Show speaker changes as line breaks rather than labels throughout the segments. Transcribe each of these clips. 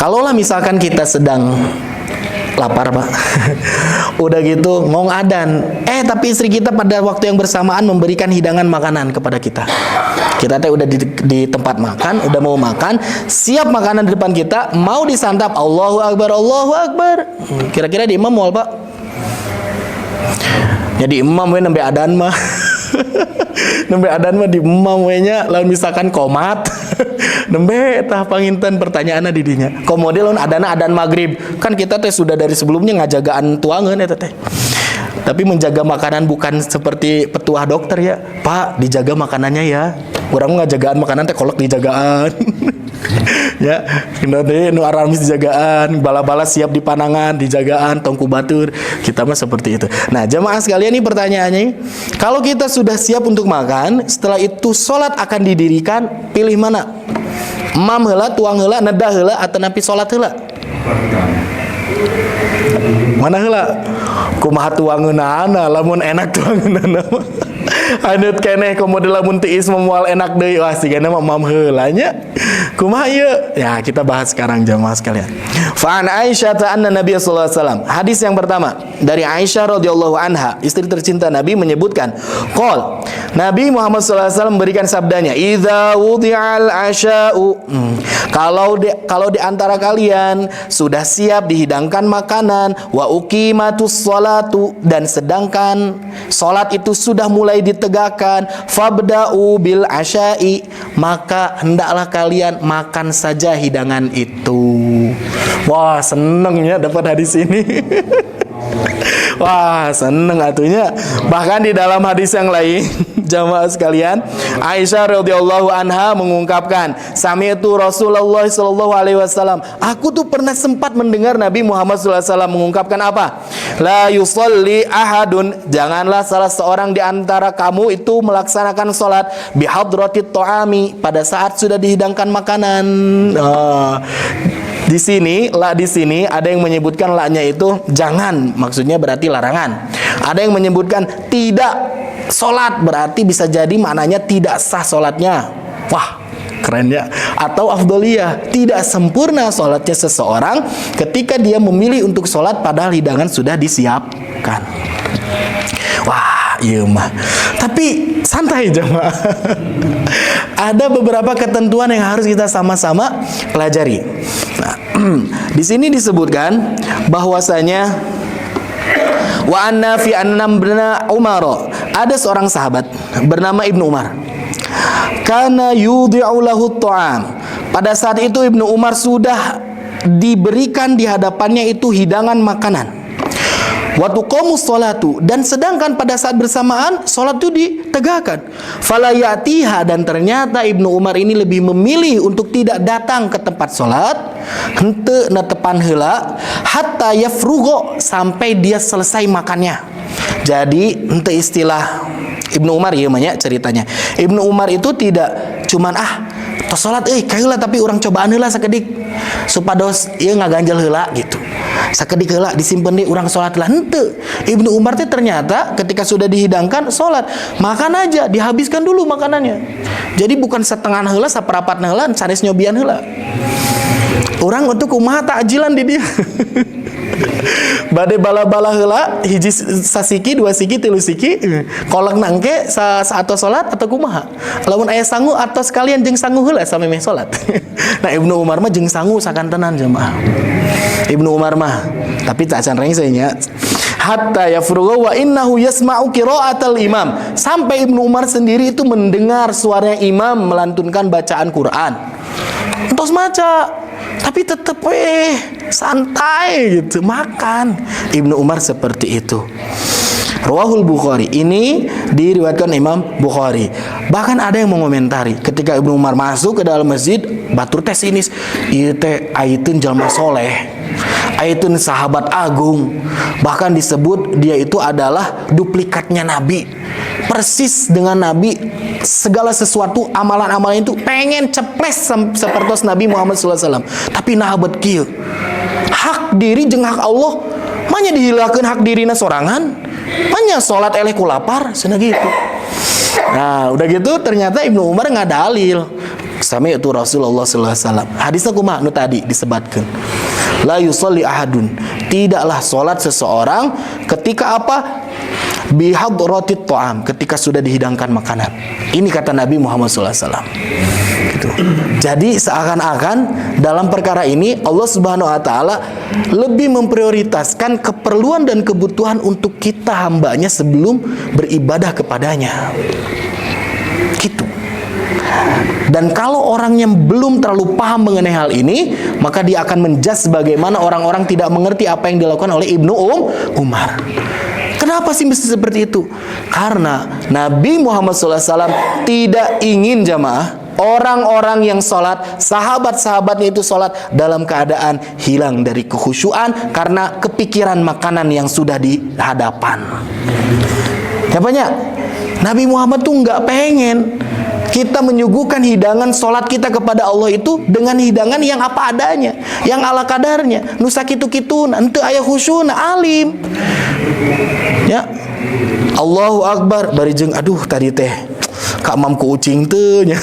Kalaulah misalkan kita sedang lapar, Pak. Udah gitu ngong adan. Tapi istri kita pada waktu yang bersamaan memberikan hidangan makanan kepada kita. Kita teh udah di tempat makan, udah mau makan, siap makanan di depan kita, mau disantap, Allahu Akbar, Allahu Akbar. Kira-kira di imam mau, Pak? Jadi imam we nembe adan mah. Nembe adan mah di imam we nya lawan misalkan komat. Nembe tah panginten pertanyaanna di dinya. Komode lawan adana adan maghrib. Kan kita teh sudah dari sebelumnya ngajagaan tuangeun eta teh. Tapi menjaga makanan bukan seperti petuah dokter ya. Pak, dijaga makanannya ya. Urang ngajagaan makanan teh kolek dijagaan. Ya, nanti nu aramis dijagaan, bala-bala siap di panangan, dijagaan, tongku batur. Kita mah seperti itu. Nah, jamaah sekalian, ini pertanyaannya, kalau kita sudah siap untuk makan, setelah itu sholat akan didirikan, pilih mana? Mam heula, tuang heula, nedah heula, atau napi sholat heula? Mana heula? Kumaha tuangeunana, lamun enak tuangeunana. Haneut keneh komodo lamun tiis memual enak deui. Wah, sigana mah mam heula nya. Kumaha ieu? Ya, kita bahas sekarang jamaah sekalian. Fa an Aisyah anna Nabi sallallahu alaihi wasallam. Hadis yang pertama dari Aisyah radhiyallahu anha, istri tercinta Nabi, menyebutkan, qol, Nabi Muhammad sallallahu alaihi wasallam memberikan sabdanya, idza wudi'al asya'u. Kalau di antara kalian sudah siap dihidangkan makanan, wa uqimatus sholatu, dan sedangkan salat itu sudah mulai ditegakkan, fabda'u bil asya'i, maka hendaklah kalian makan saja hidangan itu. Wah, senengnya dapat hadis ini. Wah, seneng atunya. Bahkan di dalam hadis yang lain, jamaah sekalian, Aisyah radhiyallahu anha mengungkapkan, sami'tu Rasulullah sallallahu alaihi wasallam, aku tuh pernah sempat mendengar Nabi Muhammad sallallahu alaihi wasallam mengungkapkan apa? La yusalli ahadun, janganlah salah seorang di antara kamu itu melaksanakan salat bihadratit ta'ami, pada saat sudah dihidangkan makanan. Di sini ada yang menyebutkan la-nya itu jangan, maksudnya berarti larangan. Ada yang menyebutkan tidak sholat, berarti bisa jadi maknanya tidak sah sholatnya. Wah, keren ya. Atau afdoliyah, tidak sempurna sholatnya seseorang ketika dia memilih untuk sholat padahal hidangan sudah disiapkan. Wah, iya mah. Tapi santai jemaah. Ada beberapa ketentuan yang harus kita sama-sama pelajari. Nah, di sini disebutkan bahwasanya wa anna fi annam bin Umar, ada seorang sahabat bernama Ibnu Umar. Kana yudhi'u lahu ta'am. Pada saat itu Ibnu Umar sudah diberikan di hadapannya itu hidangan makanan. Wa tuqamus sholatu, dan sedangkan pada saat bersamaan sholat itu ditegakkan. Fala ya'tiha, dan ternyata Ibnu Umar ini lebih memilih untuk tidak datang ke tempat sholat, henteu netepan heula hatta yafrugho, sampai dia selesai makannya. Jadi henteu istilah Ibnu Umar ieu mah nya ceritanya. Ibnu Umar itu tidak cuman tos sholat kaheula tapi urang cobaan heula sakedik supados ieu ngaganjel heula gitu. Sakedik heula disimpen deui urang sholat lah, henteu. Ibnu Umar teh ternyata ketika sudah dihidangkan sholat, makan aja, dihabiskan dulu makanannya. Jadi bukan setengah heula, saperapat heula, sanes nyobian heula. Urang untuk kumaha takjilan di dia. Bade bala-bala heula, hiji sasiki, dua siki, tilu siki, kolak nangke saat sholat atau kumaha. Lamun aya sangu atau sekalian jeung sangu heula samemeh sholat. Nah, Ibnu Umar mah jeung sangu sakantenan jemaah. Ibnu Umar mah, tapi tak can reng nya. Hatta yafrugha wa innahu yasma'u qira'atal imam. Sampai Ibnu Umar sendiri itu mendengar suaranya imam melantunkan bacaan Quran. Entos maca, tapi tetep santai gitu makan. Ibnu Umar seperti itu. Rawahul Bukhari, ini diriwayatkan Imam Bukhari. Bahkan ada yang mengomentari ketika Ibnu Umar masuk ke dalam masjid, batur teh sinis, ieu teh ayeutun jalma soleh, ayeutun sahabat agung. Bahkan disebut dia itu adalah duplikatnya Nabi, persis dengan Nabi. Segala sesuatu amalan-amalan itu pengen ceples seperti Nabi Muhammad SAW. Tapi nah bet kieu, hak diri jeung hak Allah manya dihilakeun hak dirina sorangan, manya sholat eleh kulapar cenah gitu. Nah, udah gitu ternyata Ibnu Umar ngadalil. Sami'tu Rasulullah sallallahu alaihi wasallam. Hadisnya kumaha nu tadi disebatkeun. La yusolli ahadun, tidaklah solat seseorang ketika apa? Bihadratit ta'am, ketika sudah dihidangkan makanan. Ini kata Nabi Muhammad sallallahu alaihi wasallam. Gitu. Jadi seakan-akan dalam perkara ini Allah Subhanahu wa taala lebih memprioritaskan keperluan dan kebutuhan untuk kita hambanya sebelum beribadah kepadanya. Gitu. Dan kalau orang yang belum terlalu paham mengenai hal ini, maka dia akan menjudge bagaimana orang-orang tidak mengerti apa yang dilakukan oleh Ibnu Umar. Kenapa sih mesti seperti itu? Karena Nabi Muhammad SAW tidak ingin jamaah orang-orang yang sholat, sahabat-sahabatnya itu sholat dalam keadaan hilang dari kekhusyuan karena kepikiran makanan yang sudah di hadapan. Ya banyak. Nabi Muhammad tuh nggak pengen kita menyuguhkan hidangan sholat kita kepada Allah itu dengan hidangan yang apa adanya, yang ala kadarnya. Nusa kitu-kitun, ente aya khusyuna alim. Ya, Allahu Akbar, bari jeung aduh tadi teh Kak Mam ku ucing teu nya.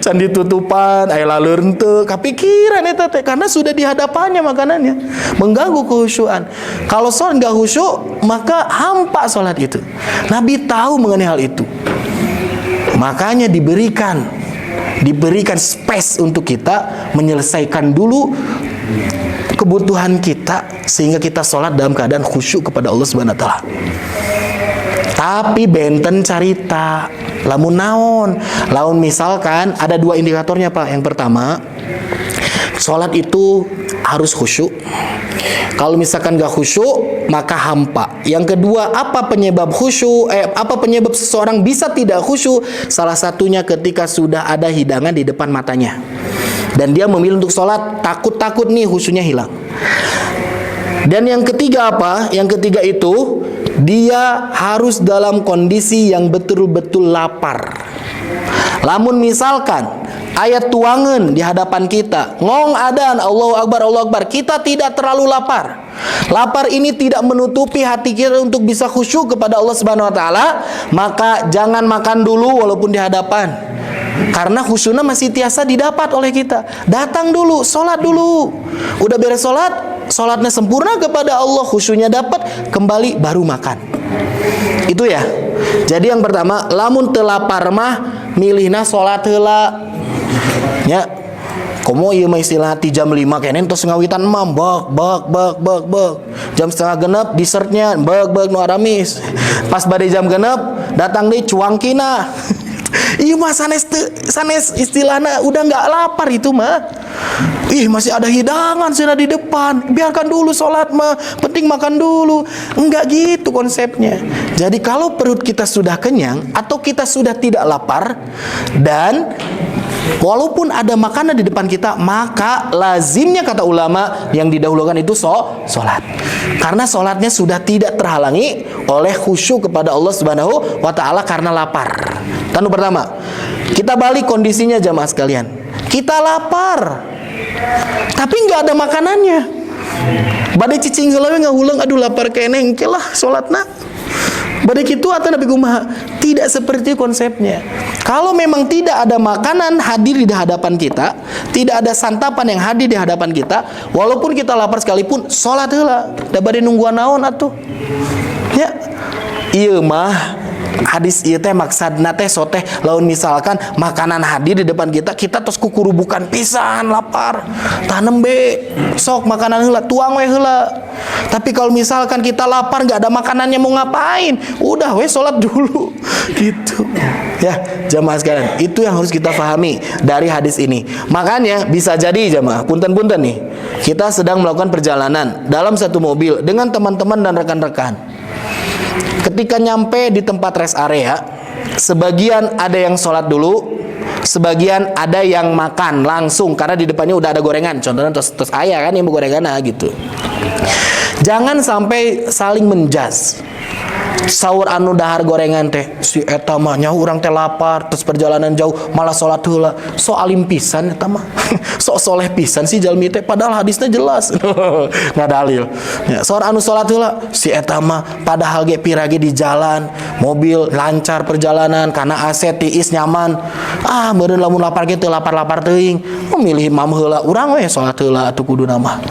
Can ditutupan, aya laleur teu, kapikiran eta teh karena sudah di hadapannya makanannya, mengganggu kekhusyuan. Kalau sholat enggak khusyuk, maka hampa sholat itu. Nabi tahu mengenai hal itu. Makanya diberikan space untuk kita menyelesaikan dulu kebutuhan kita sehingga kita sholat dalam keadaan khusyuk kepada Allah Subhanahu wa taala. Tapi benten carita lamun naon, lamun misalkan ada dua indikatornya Pak. Yang pertama, sholat itu harus khusyuk. Kalau misalkan gak khusyuk, maka hampa. Yang kedua, apa penyebab khusyuk? Apa penyebab seseorang bisa tidak khusyuk? Salah satunya ketika sudah ada hidangan di depan matanya dan dia memilih untuk sholat, takut nih khusyuknya hilang. Dan yang ketiga apa? Yang ketiga itu dia harus dalam kondisi yang betul-betul lapar. Lamun misalkan ayat tuangan di hadapan kita, ngong adan, Allahu Akbar, kita tidak terlalu lapar. Lapar ini tidak menutupi hati kita untuk bisa khusyuk kepada Allah Subhanahu wa taala, maka jangan makan dulu walaupun di hadapan. Karena khusyuknya masih tiasa didapat oleh kita. Datang dulu, sholat dulu. Udah beres sholatnya sempurna kepada Allah, khusyuknya dapat, kembali baru makan. Itu ya. Jadi yang pertama, lamun teu lapar mah milihna sholat heula. Ya. Komo ieu mah istilah ti jam 5 kenen tos ngawitan emam bak. Jam setengah genep dessertnya bak nu aramis. Pas bade jam genep datang deui cuangkina. Iya mah sanes istilahnya udah nggak lapar itu mah. Masih ada hidangan sudah di depan. Biarkan dulu sholat mah, penting makan dulu. Enggak gitu konsepnya. Jadi kalau perut kita sudah kenyang atau kita sudah tidak lapar dan walaupun ada makanan di depan kita, maka lazimnya kata ulama yang didahulukan itu sholat. Karena sholatnya sudah tidak terhalangi oleh khusyuk kepada Allah Subhanahu wa taala karena lapar. Tanu pertama, kita balik kondisinya jamaah sekalian. Kita lapar, tapi nggak ada makanannya. Bade cicing selawe ngahulang, aduh lapar keneng, kelah sholatna. Bade kitu atau Nabi kumaha? Tidak seperti konsepnya. Kalau memang tidak ada makanan hadir di hadapan kita, tidak ada santapan yang hadir di hadapan kita, walaupun kita lapar sekalipun, sholat heula. Da bade nungguan naon atuh. Ya. Ieu mah hadis ieu teh maksudna teh soteh laun misalkan makanan hadir di depan kita, kita tos kukurubukan pisan lapar. Tanem be, sok makanan heula, tuang we heula. Tapi kalau misalkan kita lapar nggak ada makanannya mau ngapain? Udah we sholat dulu. Gitu. Ya, jamaah sekalian, itu yang harus kita pahami dari hadis ini. Makanya bisa jadi jamaah, punten-punten nih, kita sedang melakukan perjalanan dalam satu mobil dengan teman-teman dan rekan-rekan. Ketika nyampe di tempat rest area, sebagian ada yang sholat dulu, sebagian ada yang makan langsung karena di depannya udah ada gorengan. Contohnya terus ayah kan yang gorengan gitu. Jangan sampai saling menjudge. Sahur anu dahar gorengan teh si eta mah nyaho urang teh lapar terus perjalanan jauh malah salat heula. So alim pisan eta mah. Sok soleh pisan si jalmi teh padahal hadisnya jelas. Ngadalil. Ya, sahur anu salat heula si eta mah padahal ge pirage di jalan, mobil lancar perjalanan karena AC tiis nyaman. Ah meureun lamun lapar ge teu lapar-lapar teuing. Milih imam heula urang we salat heula atuh kuduna mah.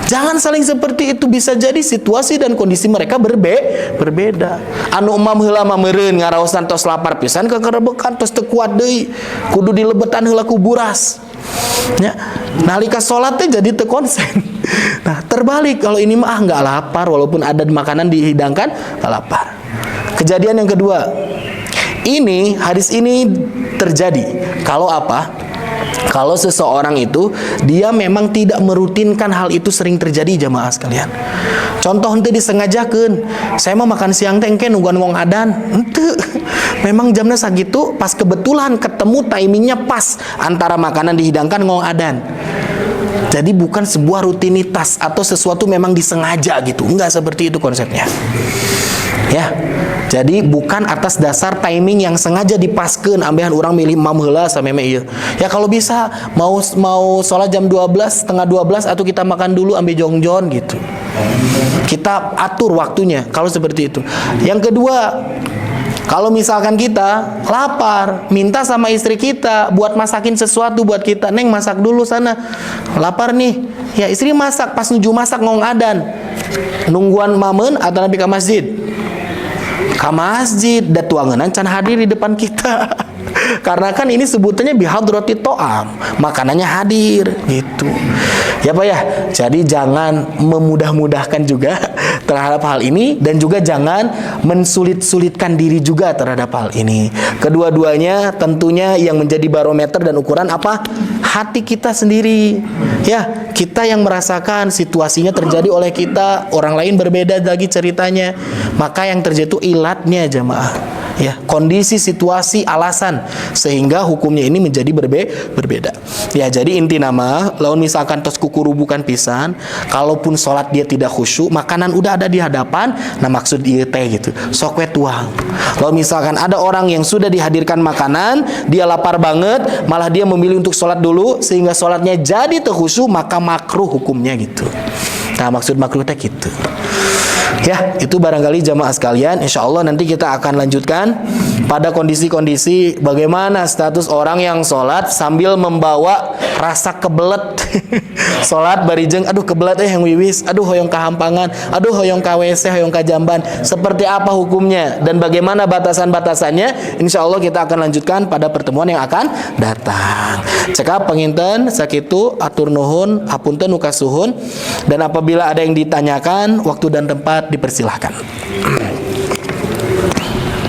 Jangan saling seperti itu, bisa jadi situasi dan kondisi mereka berbeda. Anu imam heula mah meureun ngaraosan tos lapar pisan kekerebekan tos teu kuat deui. Kudu dilebetan heula ku buras. Ya, nalika salat teh jadi teu konsen. Nah, terbalik kalau ini mah enggak lapar walaupun ada makanan dihidangkan enggak lapar. Kejadian yang kedua. Ini hadis ini terjadi kalau apa? Kalau seseorang itu dia memang tidak merutinkan hal itu sering terjadi jamaah sekalian. Contoh henteu disengajakeun. Saya mah makan siang teh engke nungguan wong adan. Henteu. Memang jamnya sagitu pas kebetulan ketemu timingnya pas antara makanan dihidangkan wong adan. Jadi bukan sebuah rutinitas atau sesuatu memang disengaja gitu. Enggak seperti itu konsepnya. Ya. Jadi bukan atas dasar timing yang sengaja dipaskeun ambehan orang milih imam heula sameme ieu. Ya kalau bisa mau sholat jam 12, setengah 12 atau kita makan dulu ambil jongjon gitu. Kita atur waktunya kalau seperti itu. Yang kedua, kalau misalkan kita lapar, minta sama istri kita buat masakin sesuatu buat kita. Neng masak dulu sana. Lapar nih. Ya istri masak, pas nuju masak ngong adan. Nungguan mamen atau nabi ke masjid. Ke masjid, da tuangenan can hadir di depan kita. Karena kan ini sebutannya bihadrati to'am, makanannya hadir gitu. Ya Pak ya. Jadi jangan memudah-mudahkan juga terhadap hal ini dan juga jangan mensulit-sulitkan diri juga terhadap hal ini. Kedua-duanya tentunya yang menjadi barometer dan ukuran apa? Hati kita sendiri. Ya, kita yang merasakan situasinya terjadi oleh kita, orang lain berbeda lagi ceritanya. Maka yang terjadi itu ilatnya jamaah. Ya, kondisi, situasi, alasan sehingga hukumnya ini menjadi berbeda. Ya, jadi inti nama, lawan misalkan tos kukurubukan pisan, kalaupun sholat dia tidak khusyuk, makanan udah ada di hadapan, nah maksud ieu teh gitu. Sok we tuang. Lalu misalkan ada orang yang sudah dihadirkan makanan, dia lapar banget, malah dia memilih untuk sholat dulu sehingga sholatnya jadi teu khusyuk, maka makruh hukumnya gitu. Nah, maksud makruh teh gitu. Ya, itu barangkali jamaah sekalian. Insya Allah nanti kita akan lanjutkan pada kondisi-kondisi bagaimana status orang yang sholat sambil membawa rasa kebelet. Sholat barijeng, aduh kebelet yang wiwis, aduh hoyong kahampangan, aduh hoyong KWC, hoyong kajamban. Seperti apa hukumnya dan bagaimana batasan-batasannya? Insya Allah kita akan lanjutkan pada pertemuan yang akan datang. Cekap penginten sakitu atur nuhun hapunten ukasuhun, dan apabila ada yang ditanyakan waktu dan tempat dipersilahkan.